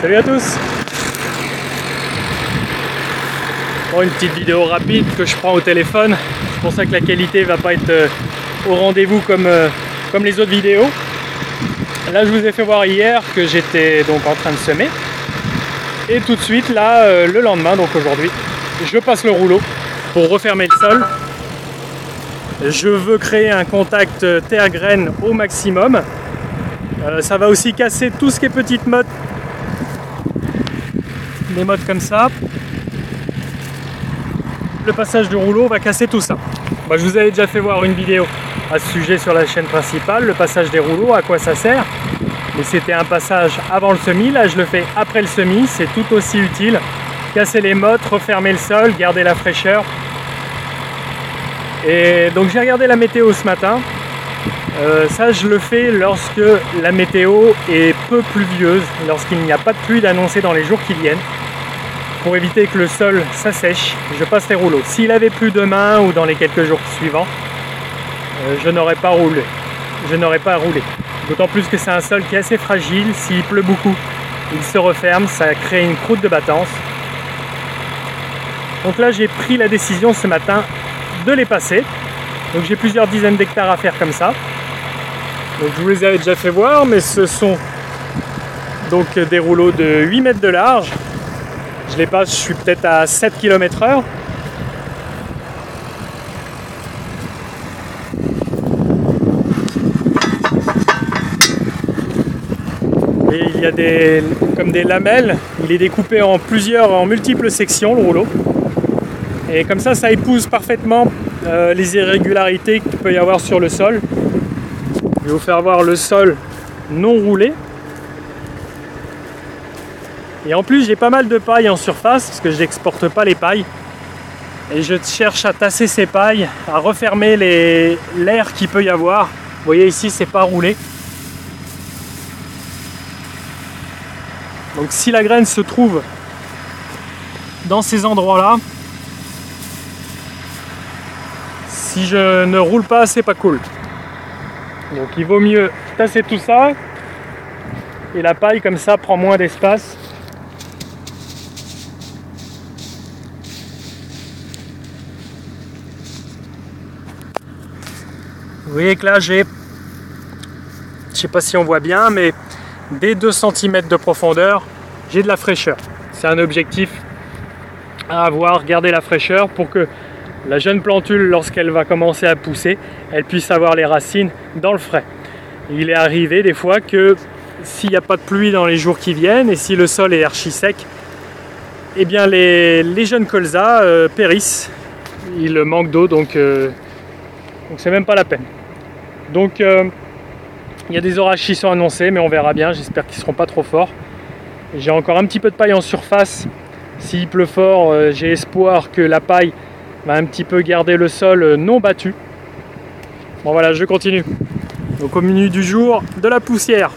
Salut à tous. Bon, une petite vidéo rapide que je prends au téléphone. C'est pour ça que la qualité va pas être au rendez-vous comme les autres vidéos. Là, je vous ai fait voir hier que j'étais donc en train de semer. Et tout de suite, là, le lendemain, donc aujourd'hui, je passe le rouleau pour refermer le sol. Je veux créer un contact terre-graine au maximum. Ça va aussi casser tout ce qui est petites mottes. Des mottes comme ça. Le passage du rouleau va casser tout ça. Je vous avais déjà fait voir une vidéo à ce sujet sur la chaîne principale, le passage des rouleaux, à quoi ça sert. Mais c'était un passage avant le semis, là je le fais après le semis, c'est tout aussi utile. Casser les mottes, refermer le sol, garder la fraîcheur. Et donc j'ai regardé la météo ce matin. Ça je le fais lorsque la météo est peu pluvieuse, lorsqu'il n'y a pas de pluie d'annoncer dans les jours qui viennent. Pour éviter que le sol s'assèche, je passe les rouleaux. S'il avait plu demain ou dans les quelques jours suivants, je n'aurais pas roulé. D'autant plus que c'est un sol qui est assez fragile. S'il pleut beaucoup, il se referme, ça crée une croûte de battance. Donc là, j'ai pris la décision ce matin de les passer. Donc j'ai plusieurs dizaines d'hectares à faire comme ça. Donc je vous les avais déjà fait voir, mais ce sont donc des rouleaux de 8 mètres de large. Je les passe, je suis peut-être à 7 km/h. Et il y a comme des lamelles. Il est découpé en multiples sections, le rouleau. Et comme ça épouse parfaitement les irrégularités qu'il peut y avoir sur le sol. Je vais vous faire voir le sol non roulé. Et en plus j'ai pas mal de paille en surface parce que je n'exporte pas les pailles. Et je cherche à tasser ces pailles, à refermer l'air qu'il peut y avoir. Vous voyez ici c'est pas roulé. Donc si la graine se trouve dans ces endroits-là, si je ne roule pas, c'est pas cool. Donc il vaut mieux tasser tout ça. Et la paille comme ça prend moins d'espace. Vous voyez que là j'ai, je sais pas si on voit bien, mais dès 2 cm de profondeur, j'ai de la fraîcheur. C'est un objectif à avoir, garder la fraîcheur pour que la jeune plantule, lorsqu'elle va commencer à pousser, elle puisse avoir les racines dans le frais. Il est arrivé des fois que s'il n'y a pas de pluie dans les jours qui viennent et si le sol est archi sec, eh bien les jeunes colzas périssent. Il manque d'eau, donc c'est même pas la peine. Donc il y a des orages qui sont annoncés, mais on verra bien, j'espère qu'ils ne seront pas trop forts. J'ai encore un petit peu de paille en surface. S'il pleut fort, j'ai espoir que la paille va un petit peu garder le sol non battu. Bon voilà, je continue. Donc au menu du jour, de la poussière.